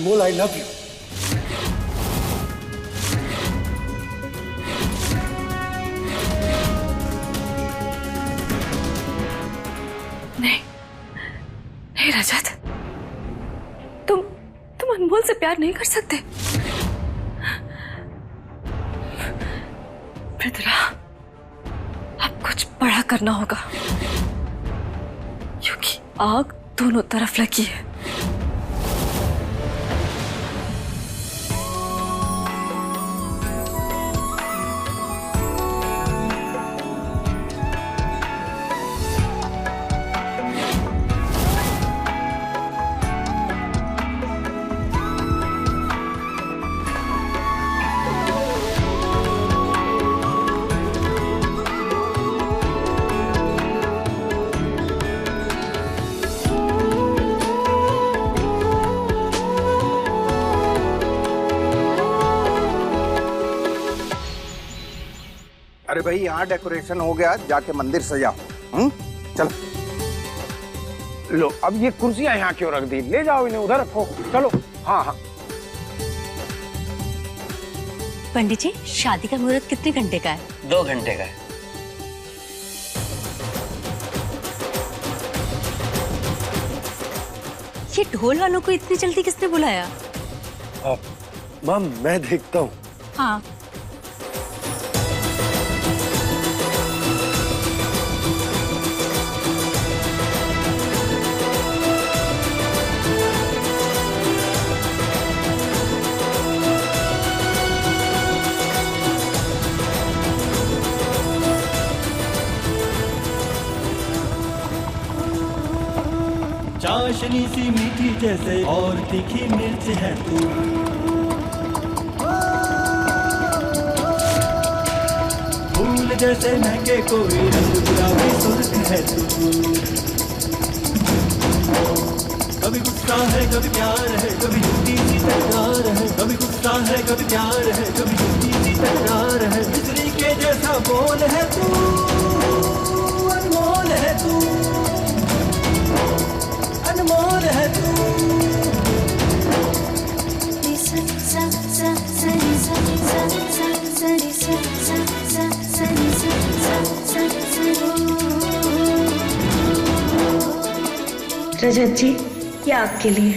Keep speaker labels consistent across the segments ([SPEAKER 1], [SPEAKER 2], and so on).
[SPEAKER 1] Anmol, I love you.
[SPEAKER 2] नहीं नहीं रजत, तुम अनमोल से प्यार नहीं कर सकते। मृदुला, अब कुछ बड़ा करना होगा क्योंकि आग दोनों तरफ लगी है।
[SPEAKER 3] अरे भाई, यहाँ डेकोरेशन हो गया, जाके मंदिर सजाओ। चलो।
[SPEAKER 4] लो, अब ये कुर्सियां यहाँ क्यों रख दी? ले जाओ इन्हें, उधर रखो। चलो। हाँ हाँ।
[SPEAKER 5] पंडित जी, शादी का मुहूर्त कितने घंटे का है?
[SPEAKER 6] 2 घंटे का है।
[SPEAKER 5] ये ढोल वालों को इतनी जल्दी किसने बुलाया?
[SPEAKER 1] मैम, मैं देखता हूँ।
[SPEAKER 5] हाँ।
[SPEAKER 7] चाशनी सी मीठी जैसे और तीखी मिर्च है तू, फूल जैसे महके कोई रंग गुलाबी सुर्ख है तू। कभी गुस्सा है कभी प्यार है, कभी झूठी सी तकरार है। कभी गुस्सा है कभी प्यार है, कभी झूठी सी तकरार है। बिजली के जैसा बोल है तू, अनमोल है तू, अनमोल है तू।
[SPEAKER 2] रजत जी, ये आपके लिए।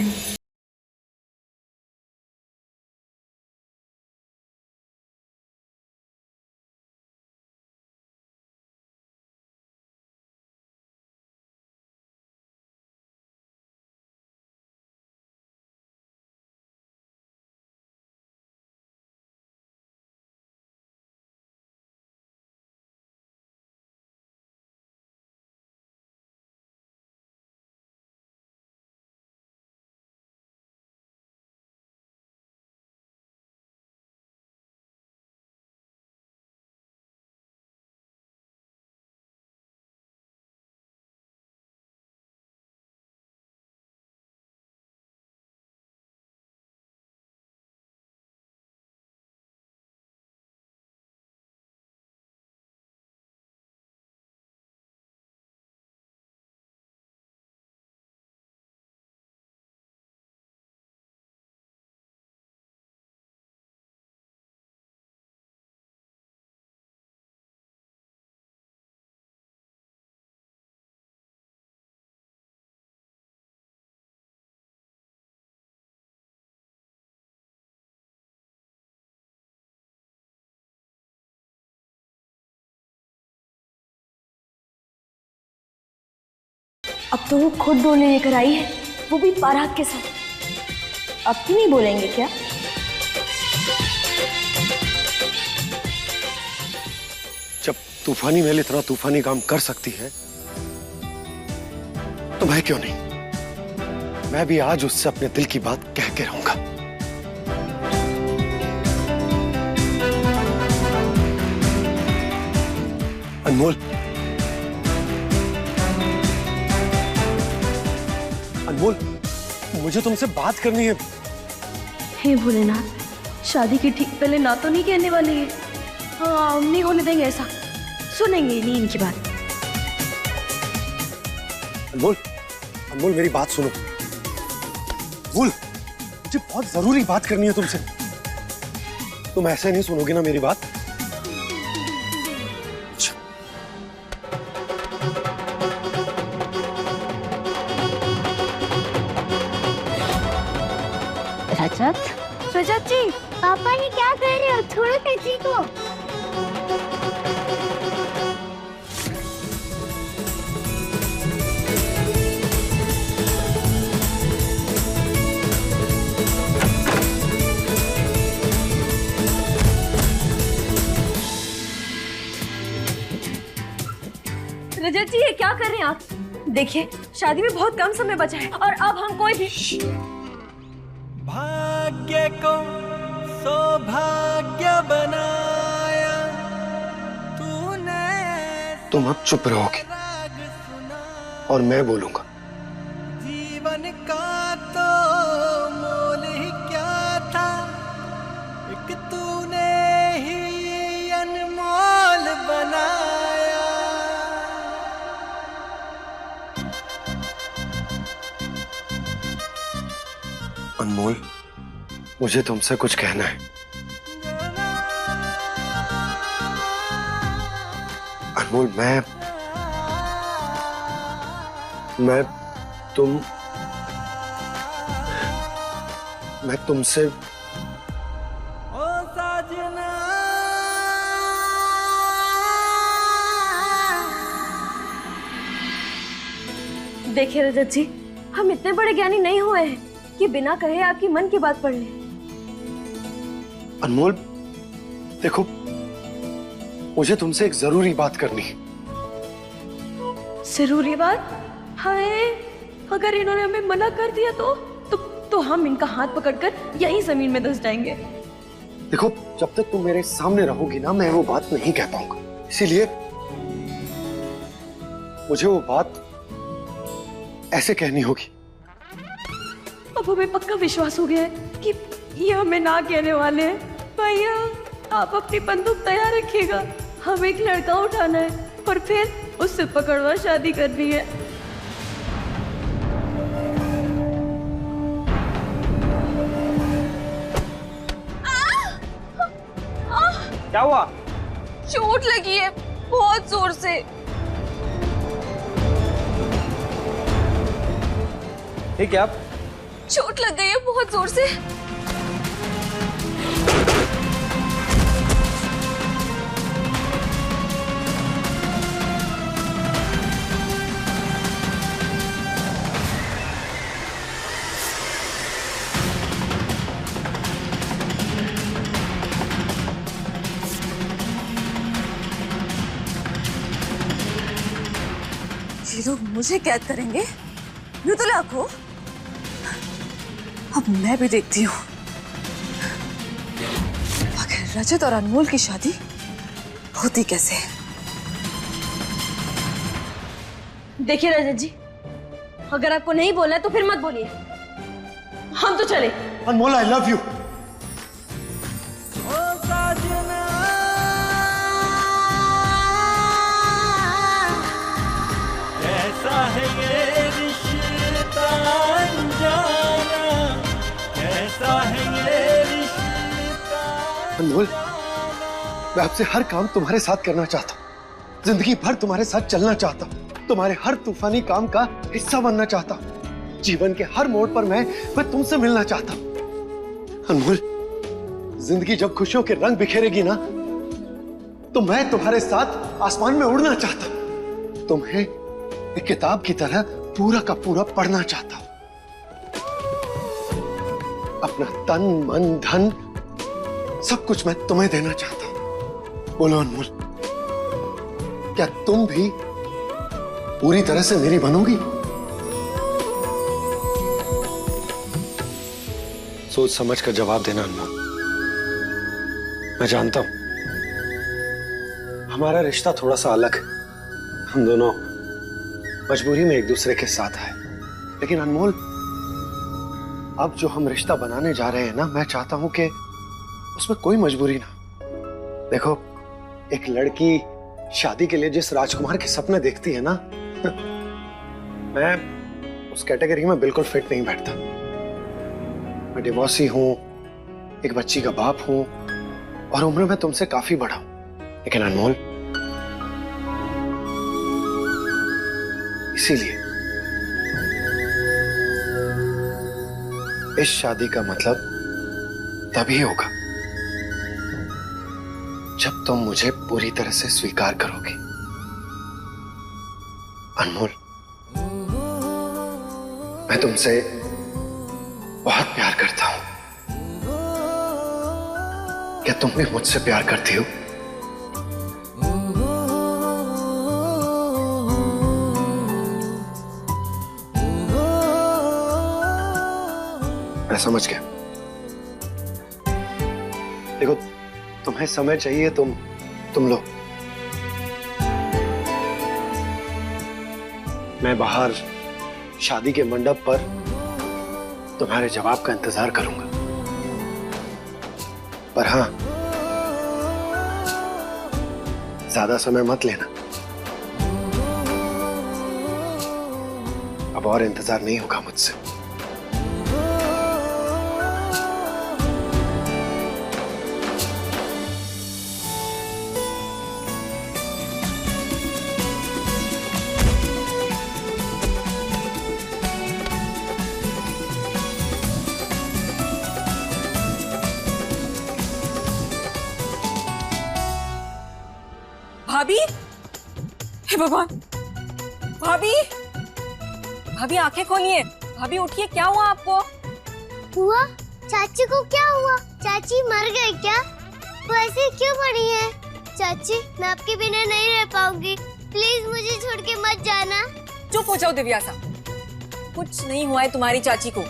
[SPEAKER 2] अब तो वो खुद डोली लेकर आई है, वो भी बारात के साथ। अब क्यों नहीं बोलेंगे क्या?
[SPEAKER 1] जब तूफानी महल इतना तूफानी काम कर सकती है तो मैं क्यों नहीं? मैं भी आज उससे अपने दिल की बात कह के रहूंगा। अनमोल, अनमोल, मुझे तुमसे बात करनी है।
[SPEAKER 2] हे भोलेनाथ, शादी के ठीक पहले ना तो नहीं कहने वाले हैं। हाँ, हम नहीं होने देंगे ऐसा, सुनेंगे नहीं इनकी बात।
[SPEAKER 1] अनमोल, अनमोल, मेरी बात सुनो। अनमोल, मुझे बहुत जरूरी बात करनी है तुमसे। तुम ऐसे नहीं सुनोगे ना मेरी बात?
[SPEAKER 2] रजत, रजत जी,
[SPEAKER 6] पापा ये क्या कर रहे हो? छोड़ो तेजी को।
[SPEAKER 2] रजत जी, ये क्या कर रहे हैं आप? देखिए, शादी में बहुत कम समय बचा है और अब हम कोई भी
[SPEAKER 7] भाग्य को सौभाग्य बनाया तूने।
[SPEAKER 1] तुम अब चुप रहोगे और मैं बोलूंगा।
[SPEAKER 7] जीवन का तो मोल ही क्या था, एक तूने ही अनमोल बनाया।
[SPEAKER 1] अनमोल, मुझे तुमसे कुछ कहना है। अनमोल, मैं तुमसे
[SPEAKER 7] ओ साजना,
[SPEAKER 2] देखिए रजत जी, हम इतने बड़े ज्ञानी नहीं हुए हैं कि बिना कहे आपकी मन की बात पढ़ लें।
[SPEAKER 1] अनमोल, देखो, मुझे तुमसे एक जरूरी बात करनी है।
[SPEAKER 2] जरूरी बात? हाय, अगर इन्होंने हमें मना कर दिया तो हम इनका हाथ पकड़कर यहीं जमीन में धंस जाएंगे।
[SPEAKER 1] देखो, जब तक तुम मेरे सामने रहोगी ना, मैं वो बात नहीं कह पाऊंगा। इसीलिए मुझे वो बात ऐसे कहनी होगी।
[SPEAKER 2] अब हमें पक्का विश्वास हो गया है कि ये हमें ना कहने वाले हैं। भैया, आप अपनी बंदूक तैयार रखिएगा। हमें एक लड़का उठाना है और फिर उससे पकड़वा शादी करनी है।
[SPEAKER 4] क्या हुआ?
[SPEAKER 2] चोट लगी है बहुत जोर से।
[SPEAKER 4] ठीक है, आप
[SPEAKER 2] चोट लग गई है बहुत जोर से।
[SPEAKER 8] ये लोग मुझे कैद करेंगे? यूं तो लाखों। अब मैं भी देखती हूँ आखिर रजत और अनमोल की शादी होती कैसे है।
[SPEAKER 2] देखिए रजत जी, अगर आपको नहीं बोलना है तो फिर मत बोलिए। हम तो चले।
[SPEAKER 1] अनमोल, आई लव यू।
[SPEAKER 7] ओ साजना, कैसा है ये रिश्ता अनजाना, कैसा है ये रिश्ता।
[SPEAKER 1] अनमोल, मैं आपसे हर काम तुम्हारे साथ करना चाहता हूँ। जिंदगी भर तुम्हारे साथ चलना चाहता हूँ। तुम्हारे हर तूफानी काम का हिस्सा बनना चाहता हूँ। जीवन के हर मोड़ पर मैं तुमसे मिलना चाहता हूँ। अनमोल, जिंदगी जब खुशियों के रंग बिखेरेगी ना, तो मैं तुम्हारे साथ आसमान में उड़ना चाहता हूँ। तुम्हें एक किताब की तरह पूरा का पूरा पढ़ना चाहता हूँ। अपना तन, मन, धन सब कुछ मैं तुम्हें देना चाहता हूँ। बोलो अनमोल, क्या तुम भी पूरी तरह से मेरी बनोगी? सोच समझ कर जवाब देना अनमोल। मैं जानता हूं हमारा रिश्ता थोड़ा सा अलग है। हम दोनों मजबूरी में एक दूसरे के साथ आए, लेकिन अनमोल, अब जो हम रिश्ता बनाने जा रहे हैं ना, मैं चाहता हूं कि उसमें कोई मजबूरी ना। देखो, एक लड़की शादी के लिए जिस राजकुमार के सपने देखती है ना, मैं उस कैटेगरी में बिल्कुल फिट नहीं बैठता। मैं डिवोर्सी हूं, एक बच्ची का बाप हूं और उम्र में तुमसे काफी बड़ा हूं, लेकिन अनमोल, इसीलिए इस शादी का मतलब तभी होगा जब तुम मुझे पूरी तरह से स्वीकार करोगे। अनमोल, मैं तुमसे बहुत प्यार करता हूं। क्या तुम भी मुझसे प्यार करती हो? मैं समझ गया। देखो, तुम्हें समय चाहिए, तुम लो। मैं बाहर शादी के मंडप पर तुम्हारे जवाब का इंतजार करूंगा। पर हां, ज्यादा समय मत लेना। अब और इंतजार नहीं होगा मुझसे।
[SPEAKER 8] भाभी, हे भगवान, भाभी, भाभी आंखें खोलिए। भाभी उठिए, क्या हुआ आपको?
[SPEAKER 6] हुआ? चाची को क्या हुआ? चाची मर गए क्या? वो ऐसे क्यों पड़ी है? चाची, मैं आपके बिना नहीं रह पाऊंगी, प्लीज मुझे छोड़ के मत जाना।
[SPEAKER 8] चुप हो जाओ दिव्यासा, कुछ नहीं हुआ है तुम्हारी चाची को।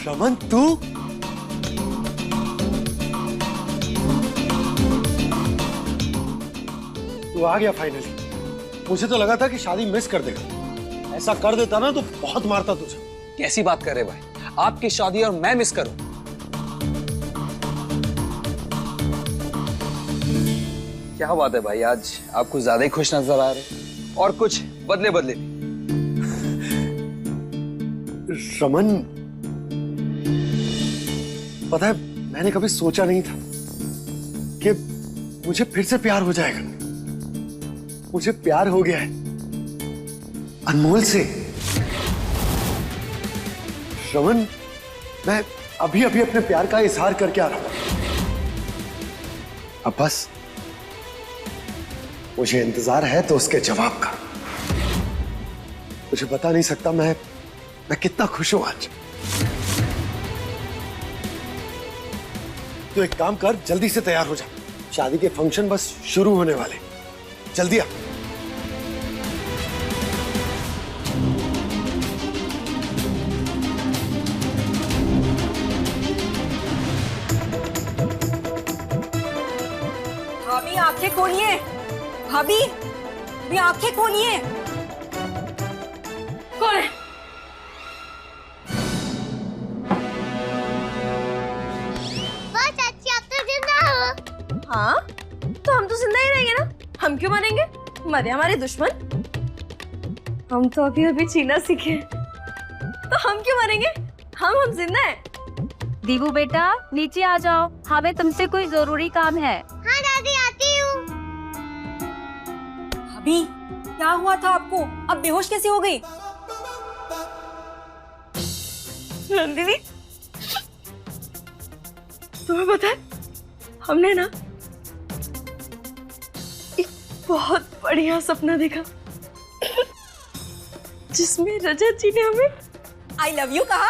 [SPEAKER 1] रमन, तू आ गया फाइनली। मुझे तो लगा था कि शादी मिस कर देगा। ऐसा कर देता ना तो बहुत मारता तुझे।
[SPEAKER 9] कैसी बात कर रहे भाई? आपकी शादी और मैं मिस करूं? क्या बात है भाई, आज आप कुछ ज्यादा ही खुश नजर आ रहे, और कुछ बदले बदले भी।
[SPEAKER 1] रमन, पता है, मैंने कभी सोचा नहीं था कि मुझे फिर से प्यार हो जाएगा। मुझे प्यार हो गया है अनमोल से। रमन, मैं अभी अभी अपने प्यार का इजहार करके आ रहा हूं। अब बस मुझे इंतजार है तो उसके जवाब का। मुझे बता नहीं सकता मैं कितना खुश हूं आज। तो एक काम कर, जल्दी से तैयार हो जा। शादी के फंक्शन बस शुरू होने वाले। जल्दी आ।
[SPEAKER 8] भाभी आंखें खोलिए, भाभी, भाभी आंखें खोलिए।
[SPEAKER 2] कौन है?
[SPEAKER 6] वाह चाची, आप तो जिंदा हो।
[SPEAKER 2] हाँ, तो हम तो जिंदा ही रहेंगे ना। हम क्यों मरेंगे? मरे हमारे दुश्मन। हम तो अभी अभी जीना सीखे, तो हम क्यों मरेंगे? हम जिंदा हैं।
[SPEAKER 10] दीबू बेटा, नीचे आ जाओ, हमें तुमसे कोई जरूरी काम है।
[SPEAKER 6] हाँ दादी, आती हूँ।
[SPEAKER 8] भाभी, क्या हुआ था आपको? अब बेहोश कैसे हो गई?
[SPEAKER 2] नंदिनी, तुम्हें पता है, हमने ना एक बहुत बढ़िया सपना देखा जिसमें रजत जी ने हमें
[SPEAKER 8] आई लव यू कहा।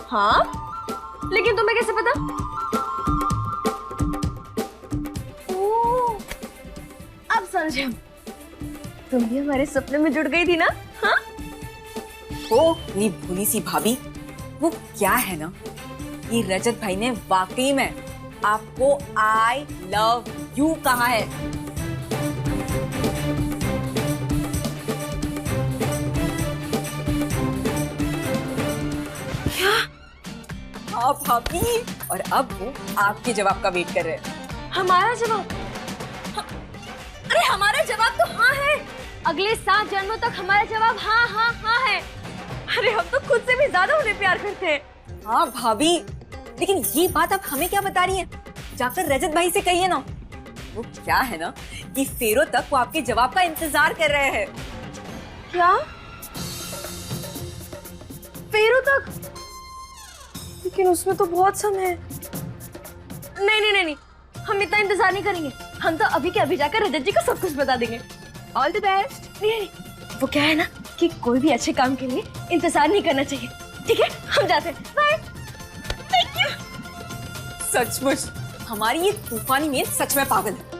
[SPEAKER 2] हाँ, लेकिन तुम्हें कैसे पता? ओह, अब समझे हम। तुम भी हमारे सपने में जुड़ गई थी ना? हाँ?
[SPEAKER 8] ओ मेरी भोली सी भाभी, वो क्या है ना, ये रजत भाई ने वाकई में आपको आई लव यू कहा है। हाँ भाभी, और अब वो आपके जवाब का वेट कर रहे हैं।
[SPEAKER 2] हमारा जवाब? अरे हमारा जवाब तो हाँ है। अगले 7 जन्मों तक हमारा जवाब हाँ हाँ हाँ है। अरे हम तो खुद से भी ज्यादा उन्हें प्यार करते हैं।
[SPEAKER 8] हाँ भाभी, लेकिन ये बात आप हमें क्या बता रही हैं? जाकर रजत भाई से कहिए ना। वो क्या है ना कि फेरों तक वो आपके जवाब का इंतजार कर रहे हैं।
[SPEAKER 2] क्या? फेरों तक? लेकिन उसमें तो बहुत समय है। नहीं नहीं नहीं नहीं, हम इतना इंतजार नहीं करेंगे। हम तो अभी के अभी जाकर रजत जी को सब कुछ बता देंगे। All the best. नहीं नहीं, वो क्या है ना कि कोई भी अच्छे काम के लिए इंतजार नहीं करना चाहिए। ठीक है, हम जाते हैं। बाय। Thank you.
[SPEAKER 8] सचमुच हमारी ये तूफानी मेल सच में पागल है।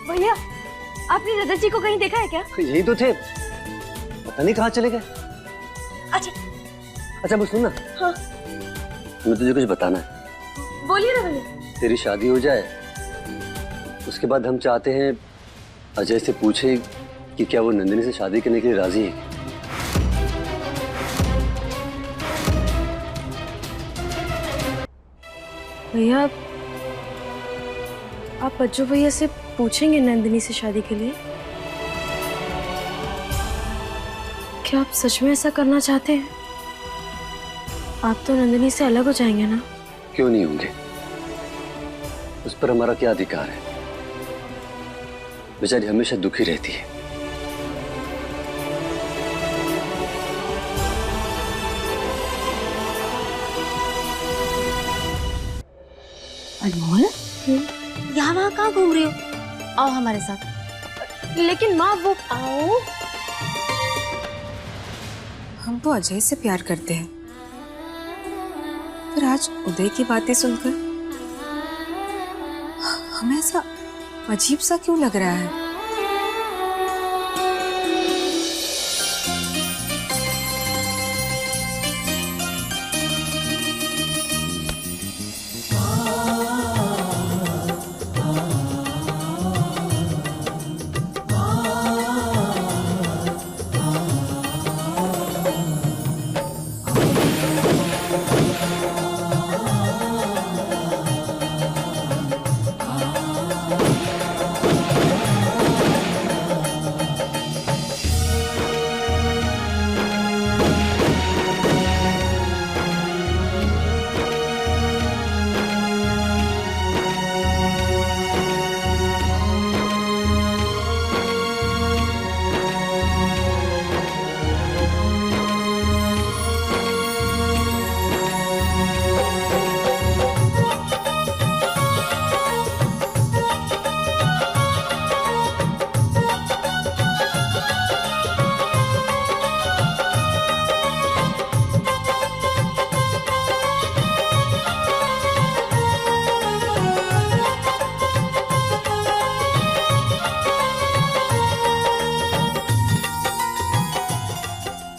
[SPEAKER 2] भैया, आपने रजत जी को कहीं देखा है क्या?
[SPEAKER 1] यही तो थे, पता नहीं कहाँ चले गए।
[SPEAKER 2] अच्छा
[SPEAKER 1] अच्छा वो सुन ना,
[SPEAKER 2] हाँ
[SPEAKER 1] मैं तुझे कुछ बताना है।
[SPEAKER 2] बोलिए ना भैया।
[SPEAKER 1] तेरी शादी हो जाए, उसके बाद हम चाहते हैं अजय से पूछे कि क्या वो नंदिनी से शादी करने के लिए राजी है।
[SPEAKER 2] भैया, आप अज्जू भैया से पूछेंगे नंदिनी से शादी के लिए? क्या आप सच में ऐसा करना चाहते हैं? आप तो नंदिनी से अलग हो जाएंगे ना?
[SPEAKER 1] क्यों नहीं होंगे, उस पर हमारा क्या अधिकार है? बेचारी हमेशा दुखी रहती है।
[SPEAKER 5] अनमोल, यहाँ वहाँ कहाँ घूम रही हो? आओ हमारे साथ।
[SPEAKER 2] लेकिन माँ वो आओ।
[SPEAKER 8] हम तो अजय से प्यार करते हैं, पर आज उदय की बातें सुनकर हमें ऐसा अजीब सा क्यों लग रहा है?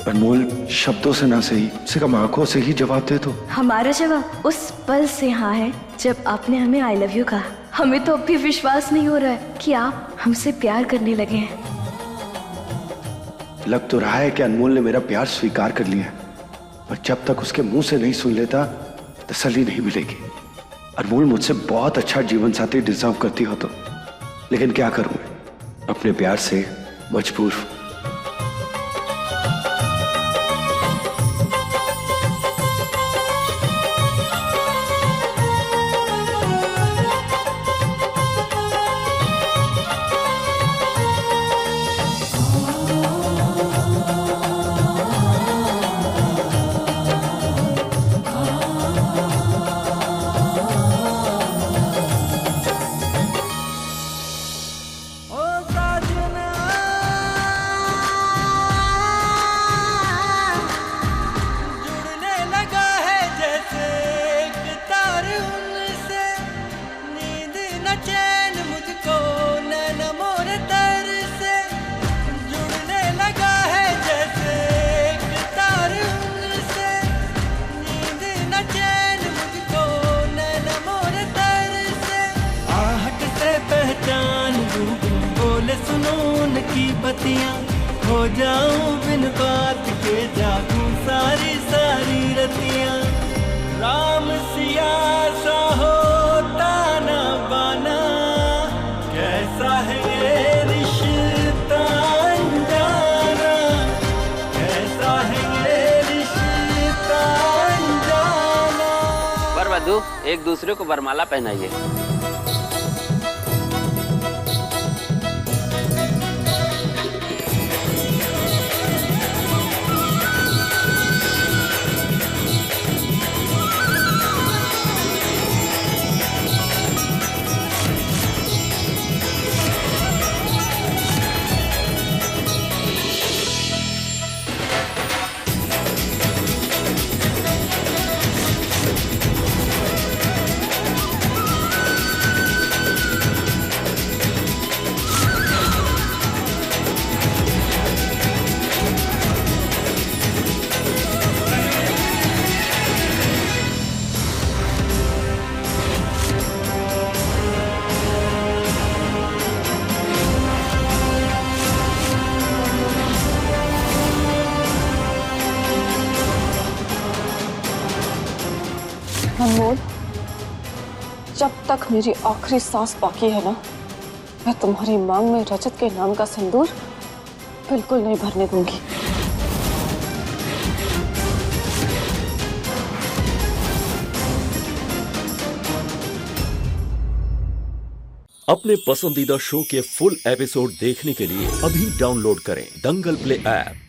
[SPEAKER 11] अनमोल, शब्दों से ना सही, से कम आंखों से ही जवाब दे दो।
[SPEAKER 2] हमारा जवाब उस पल से हाँ है जब आपने हमें आई लव यू कहा। हमें तो अब भी विश्वास नहीं हो रहा है कि आप हमसे प्यार करने लगे हैं।
[SPEAKER 11] लग तो रहा है कि अनमोल ने मेरा प्यार स्वीकार कर लिया, पर जब तक उसके मुंह से नहीं सुन लेता तसल्ली नहीं मिलेगी। अनमोल मुझसे बहुत अच्छा जीवन साथी डिजर्व करती हो तो, लेकिन क्या करूं, अपने प्यार से मजबूर हूं।
[SPEAKER 7] रतियां, हो जाऊं बिन बात के जागूं सारी सारी रतियां। राम सिया सा होता न बाना, कैसा है ये रिश्ता अनजाना, कैसा है ये रिश्ता अनजाना।
[SPEAKER 12] वर वधू एक दूसरे को वरमाला पहनाइए।
[SPEAKER 13] अनमोल, जब तक मेरी आखिरी सांस बाकी है ना, मैं तुम्हारी मांग में रजत के नाम का सिंदूर बिल्कुल नहीं भरने दूंगी।
[SPEAKER 14] अपने पसंदीदा शो के फुल एपिसोड देखने के लिए अभी डाउनलोड करें दंगल प्ले ऐप।